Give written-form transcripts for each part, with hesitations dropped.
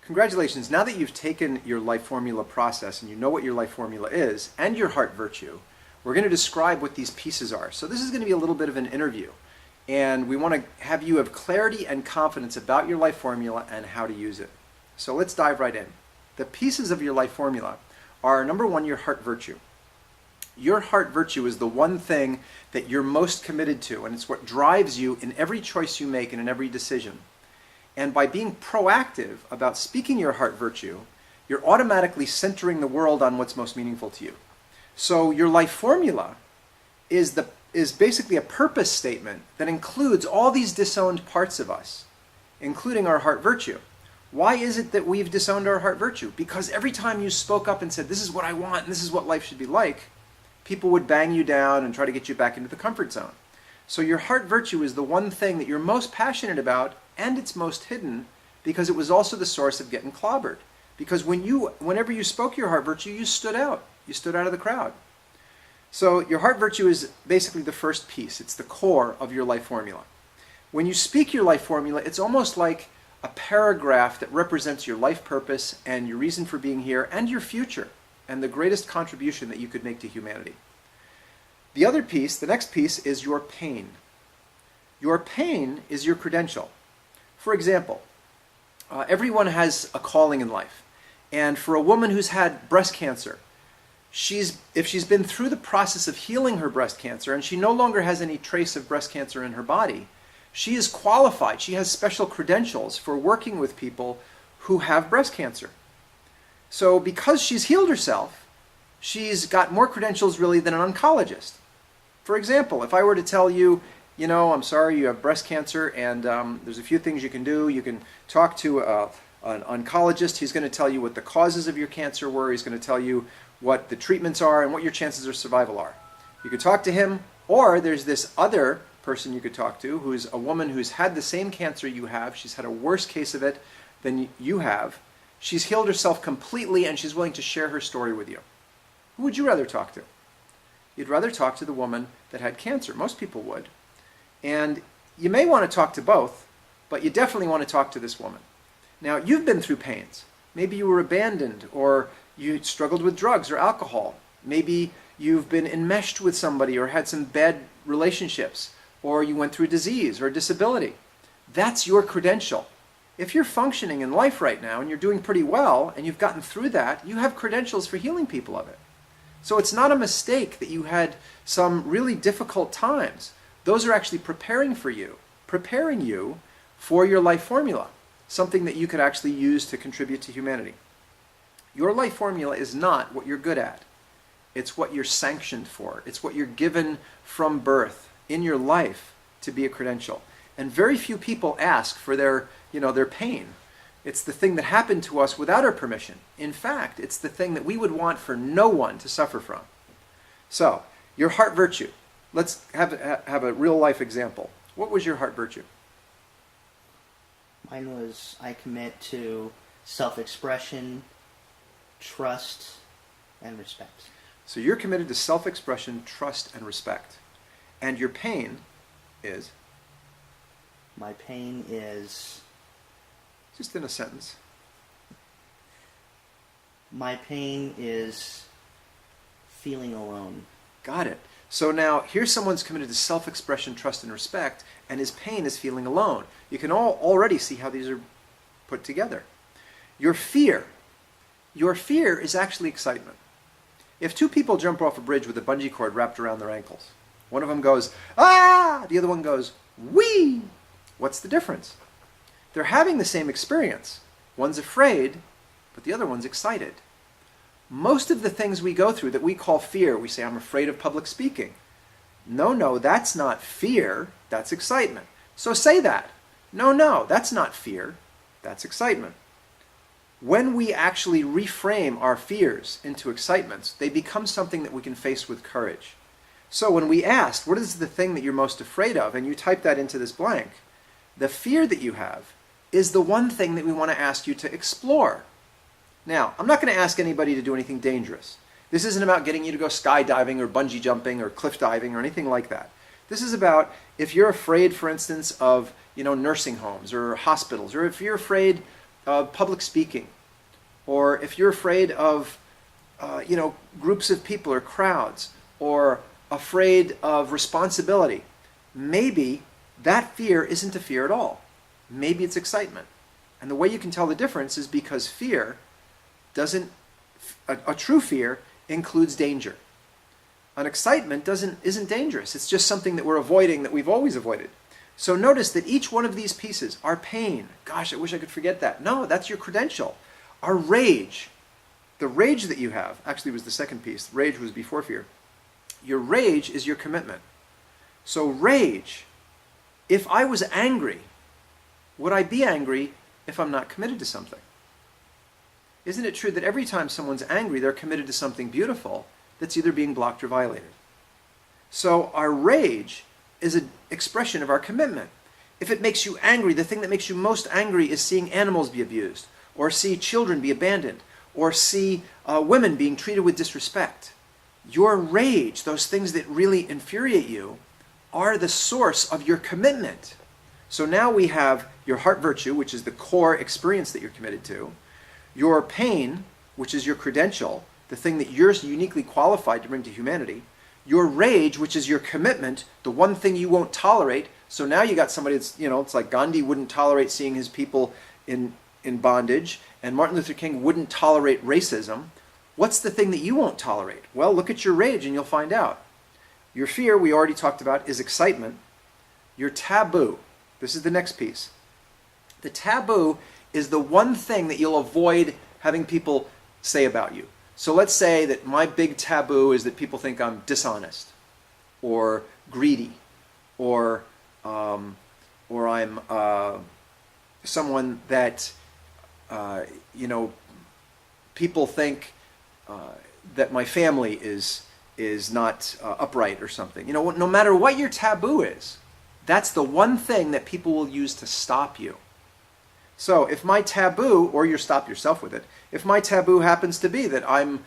Congratulations. Now that you've taken your life formula process and you know what your life formula is and your heart virtue, we're going to describe what these pieces are. So this is going to be a little bit of an interview. And we want to have you have clarity and confidence about your life formula and how to use it. So let's dive right in. The pieces of your life formula are, number one, your heart virtue. Your heart virtue is the one thing that you're most committed to, and it's what drives you in every choice you make and in every decision. And by being proactive about speaking your heart virtue, you're automatically centering the world on what's most meaningful to you. So your life formula is basically a purpose statement that includes all these disowned parts of us, including our heart virtue. Why is it that we've disowned our heart virtue? Because every time you spoke up and said, this is what I want and this is what life should be like, people would bang you down and try to get you back into the comfort zone. So your heart virtue is the one thing that you're most passionate about, and it's most hidden because it was also the source of getting clobbered. Because whenever you spoke your heart virtue, you stood out. You stood out of the crowd. So your heart virtue is basically the first piece. It's the core of your life formula. When you speak your life formula, it's almost like a paragraph that represents your life purpose and your reason for being here and your future and the greatest contribution that you could make to humanity. The other piece, the next piece, is your pain. Your pain is your credential. For example, everyone has a calling in life. And for a woman who's had breast cancer, if she's been through the process of healing her breast cancer and she no longer has any trace of breast cancer in her body, she is qualified. She has special credentials for working with people who have breast cancer. So because she's healed herself, she's got more credentials really than an oncologist. For example, if I were to tell you, I'm sorry, you have breast cancer and there's a few things you can do. You can talk to an oncologist. He's going to tell you what the causes of your cancer were. He's going to tell you what the treatments are and what your chances of survival are. You could talk to him, or there's this other person you could talk to who's a woman who's had the same cancer you have. She's had a worse case of it than you have. She's healed herself completely and she's willing to share her story with you. Who would you rather talk to? You'd rather talk to the woman that had cancer. Most people would. And you may want to talk to both, but you definitely want to talk to this woman. Now, you've been through pains. Maybe you were abandoned, or you struggled with drugs or alcohol. Maybe you've been enmeshed with somebody or had some bad relationships, or you went through disease or disability. That's your credential. If you're functioning in life right now and you're doing pretty well and you've gotten through that, you have credentials for healing people of it. So it's not a mistake that you had some really difficult times. Those are actually preparing you for your life formula, something that you could actually use to contribute to humanity. Your life formula is not what you're good at. It's what you're sanctioned for. It's what you're given from birth in your life to be a credential. And very few people ask for their pain. It's the thing that happened to us without our permission. In fact, it's the thing that we would want for no one to suffer from. So, your heart virtue. Let's have a real life example. What was your heart virtue? Mine was, I commit to self-expression, trust, and respect. So you're committed to self-expression, trust, and respect. And your pain is? My pain is... Just in a sentence. My pain is feeling alone. Got it. So now, here's someone's committed to self-expression, trust, and respect, and his pain is feeling alone. You can already see how these are put together. Your fear is actually excitement. If two people jump off a bridge with a bungee cord wrapped around their ankles, one of them goes, ah! The other one goes, whee! What's the difference? They're having the same experience. One's afraid, but the other one's excited. Most of the things we go through that we call fear, we say, I'm afraid of public speaking. No, that's not fear, that's excitement. So say that. No, that's not fear, that's excitement. When we actually reframe our fears into excitements, they become something that we can face with courage. So when we asked, what is the thing that you're most afraid of, and you type that into this blank, the fear that you have is the one thing that we want to ask you to explore. Now, I'm not going to ask anybody to do anything dangerous. This isn't about getting you to go skydiving or bungee jumping or cliff diving or anything like that. This is about if you're afraid, for instance, of nursing homes or hospitals, or if you're afraid of public speaking, or if you're afraid of groups of people or crowds, or afraid of responsibility, maybe that fear isn't a fear at all. Maybe it's excitement. And the way you can tell the difference is because fear doesn't, a true fear includes danger. An excitement isn't dangerous. It's just something that we're avoiding, that we've always avoided. So notice that each one of these pieces, our pain, gosh, I wish I could forget that. No, that's your credential. Our rage, the rage that you have, actually was the second piece. Rage was before fear. Your rage is your commitment. So rage, if I was angry, would I be angry if I'm not committed to something? Isn't it true that every time someone's angry, they're committed to something beautiful that's either being blocked or violated? So our rage is an expression of our commitment. If it makes you angry, the thing that makes you most angry is seeing animals be abused, or see children be abandoned, or see women being treated with disrespect. Your rage, those things that really infuriate you, are the source of your commitment. So now we have your heart virtue, which is the core experience that you're committed to, your pain, which is your credential, the thing that you're uniquely qualified to bring to humanity, your rage, which is your commitment, the one thing you won't tolerate. So now you got somebody that's, it's like Gandhi wouldn't tolerate seeing his people in bondage, and Martin Luther King wouldn't tolerate racism. What's the thing that you won't tolerate? Well, look at your rage and you'll find out. Your fear, we already talked about, is excitement. Your taboo, this is the next piece. The taboo is the one thing that you'll avoid having people say about you. So let's say that my big taboo is that people think I'm dishonest, or greedy, or I'm someone that people think that my family is not upright or something. No matter what your taboo is, that's the one thing that people will use to stop you. So if my taboo, or you stop yourself with it, if my taboo happens to be that I'm,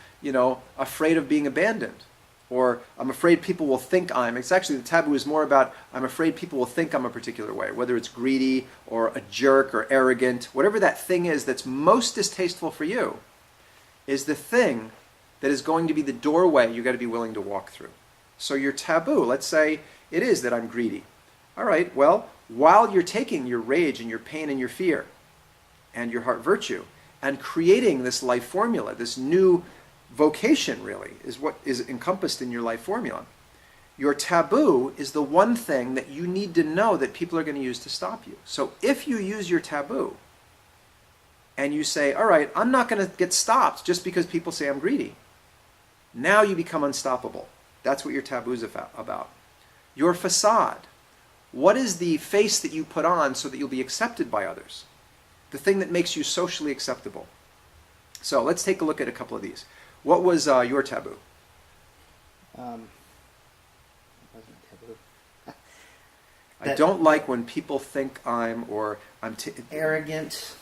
afraid of being abandoned, or I'm afraid people will think it's actually the taboo is more about I'm afraid people will think I'm a particular way, whether it's greedy or a jerk or arrogant, whatever that thing is that's most distasteful for you is the thing that is going to be the doorway you got to be willing to walk through. So your taboo, let's say it is that I'm greedy. All right, well, while you're taking your rage and your pain and your fear and your heart virtue and creating this life formula, this new vocation really is what is encompassed in your life formula. Your taboo is the one thing that you need to know that people are going to use to stop you. So if you use your taboo and you say, all right, I'm not going to get stopped just because people say I'm greedy, now you become unstoppable. That's what your taboo is about. Your facade. What is the face that you put on so that you'll be accepted by others? The thing that makes you socially acceptable. So let's take a look at a couple of these. What was your taboo? It wasn't taboo. I don't like when people think I'm arrogant,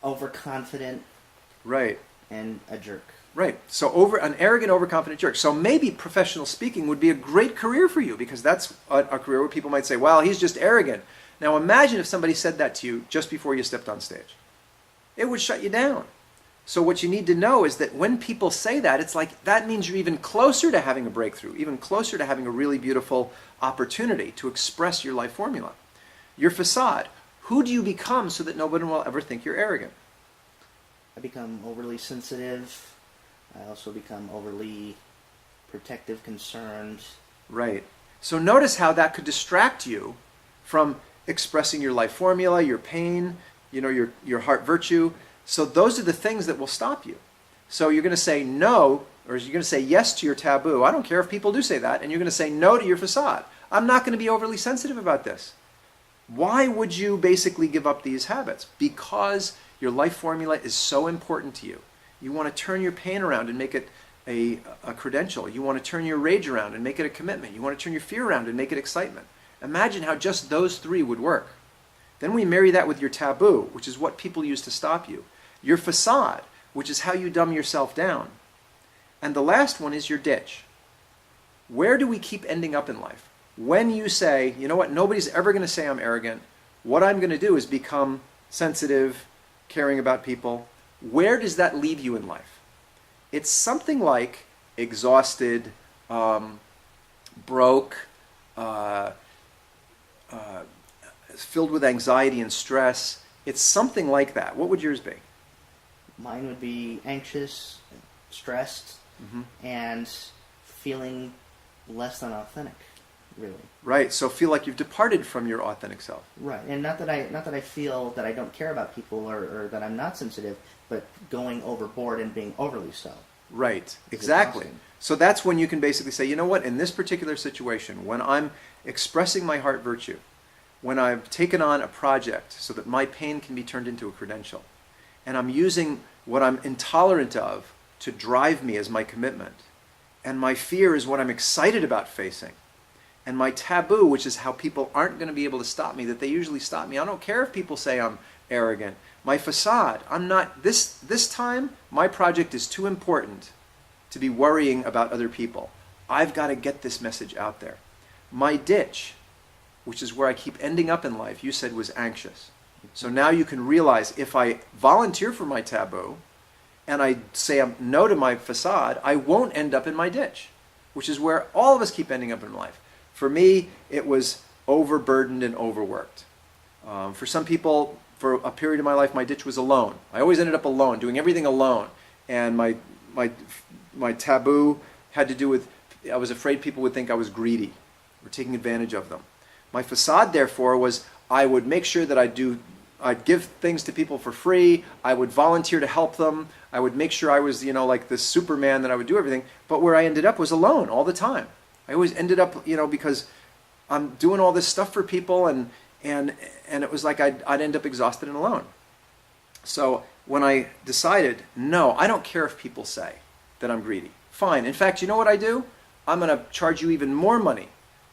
overconfident, right, and a jerk. Right. So an arrogant, overconfident jerk. So maybe professional speaking would be a great career for you because that's a career where people might say, well, he's just arrogant. Now imagine if somebody said that to you just before you stepped on stage. It would shut you down. So what you need to know is that when people say that, it's like that means you're even closer to having a breakthrough, even closer to having a really beautiful opportunity to express your life formula. Your facade. Who do you become so that nobody will ever think you're arrogant? I become overly sensitive. I also become overly protective, concerned. Right. So notice how that could distract you from expressing your life formula, your pain, your heart virtue. So those are the things that will stop you. So you're going to say no, or you're going to say yes to your taboo. I don't care if people do say that. And you're going to say no to your facade. I'm not going to be overly sensitive about this. Why would you basically give up these habits? Because your life formula is so important to you. You want to turn your pain around and make it a credential. You want to turn your rage around and make it a commitment. You want to turn your fear around and make it excitement. Imagine how just those three would work. Then we marry that with your taboo, which is what people use to stop you. Your facade, which is how you dumb yourself down. And the last one is your ditch. Where do we keep ending up in life? When you say, you know what, nobody's ever going to say I'm arrogant. What I'm going to do is become sensitive, caring about people. Where does that leave you in life? It's something like exhausted, broke, filled with anxiety and stress. It's something like that. What would yours be? Mine would be anxious, stressed, and feeling less than authentic, really. Right. So feel like you've departed from your authentic self. Right. And not that I feel that I don't care about people or that I'm not sensitive, but going overboard and being overly so. Right. Exactly. So that's when you can basically say, you know what, in this particular situation, when I'm expressing my heart virtue, when I've taken on a project so that my pain can be turned into a credential, and I'm using what I'm intolerant of to drive me as my commitment, and my fear is what I'm excited about facing, and my taboo, which is how people aren't going to be able to stop me, that they usually stop me. I don't care if people say I'm arrogant. My facade, I'm not, this time, my project is too important to be worrying about other people. I've got to get this message out there. My ditch, which is where I keep ending up in life, you said was anxious. So now you can realize if I volunteer for my taboo and I say no to my facade, I won't end up in my ditch, which is where all of us keep ending up in life. For me, it was overburdened and overworked. For some people, for a period of my life, my ditch was alone. I always ended up alone, doing everything alone. And my taboo had to do with, I was afraid people would think I was greedy or taking advantage of them. My facade, therefore, was I would make sure that I'd give things to people for free. I would volunteer to help them. I would make sure I was, like this Superman, that I would do everything. But where I ended up was alone all the time. I always ended up, because I'm doing all this stuff for people, and it was like I'd end up exhausted and alone. So when I decided, no, I don't care if people say that I'm greedy. Fine. In fact, you know what I do? I'm going to charge you even more money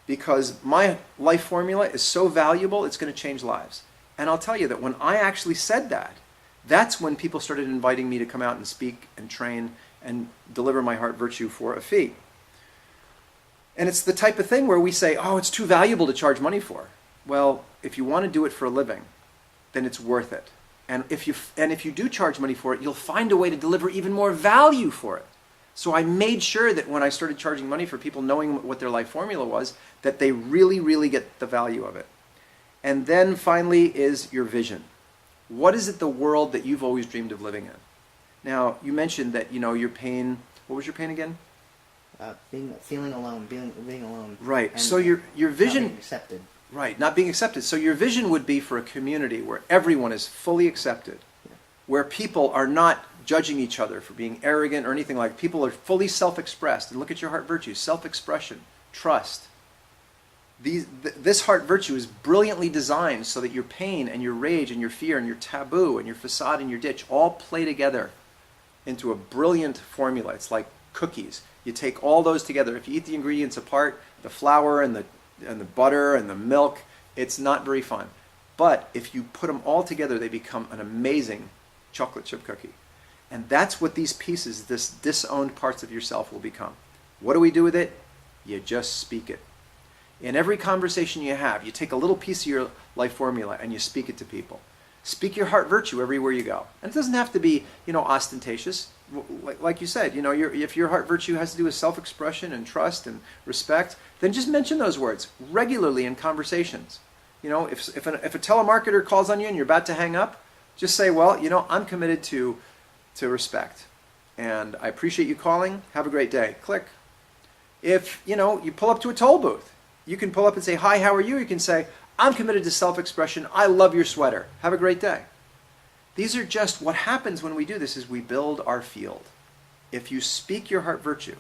because my life formula is so valuable, it's going to change lives. And I'll tell you that when I actually said that, that's when people started inviting me to come out and speak and train and deliver my heart virtue for a fee. And it's the type of thing where we say, oh, it's too valuable to charge money for. Well, if you want to do it for a living, then it's worth it. And if you do charge money for it, you'll find a way to deliver even more value for it. So I made sure that when I started charging money for people knowing what their life formula was, that they really, really get the value of it. And then finally is your vision. What is it the world that you've always dreamed of living in? Now, you mentioned that, your pain, what was your pain again? Feeling alone, being alone. Right. So your vision... Not being accepted. Right, not being accepted. So your vision would be for a community where everyone is fully accepted, where people are not judging each other for being arrogant or anything like that. People are fully self-expressed. And look at your heart virtues: self-expression, trust. This heart virtue is brilliantly designed so that your pain and your rage and your fear and your taboo and your facade and your ditch all play together into a brilliant formula. It's like cookies. You take all those together. If you eat the ingredients apart, the flour and the butter and the milk, it's not very fun. But if you put them all together, they become an amazing chocolate chip cookie. And that's what these pieces, this disowned parts of yourself, will become. What do we do with it? You just speak it. In every conversation you have, you take a little piece of your life formula and you speak it to people. Speak your heart virtue everywhere you go. And it doesn't have to be, ostentatious. Like you said, if your heart virtue has to do with self-expression and trust and respect, then just mention those words regularly in conversations. If a telemarketer calls on you and you're about to hang up, just say, well, I'm committed to respect. And I appreciate you calling. Have a great day. Click. If, you pull up to a toll booth, you can pull up and say, hi, how are you? You can say, I'm committed to self-expression. I love your sweater. Have a great day. These are just what happens when we do this is we build our field. If you speak your heart virtue,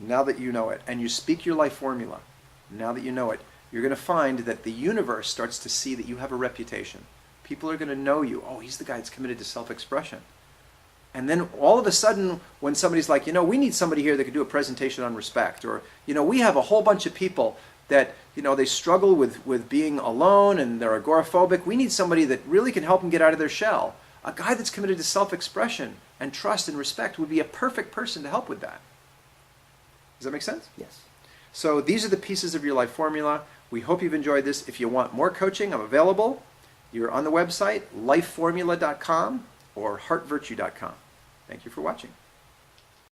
now that you know it, and you speak your life formula, now that you know it, you're going to find that the universe starts to see that you have a reputation. People are going to know you. Oh, he's the guy that's committed to self-expression. And then all of a sudden, when somebody's like, we need somebody here that can do a presentation on respect, or, we have a whole bunch of people that, they struggle with being alone and they're agoraphobic. We need somebody that really can help them get out of their shell. A guy that's committed to self-expression and trust and respect would be a perfect person to help with that. Does that make sense? Yes. So these are the pieces of your life formula. We hope you've enjoyed this. If you want more coaching, I'm available. You're on the website, lifeformula.com or heartvirtue.com. Thank you for watching.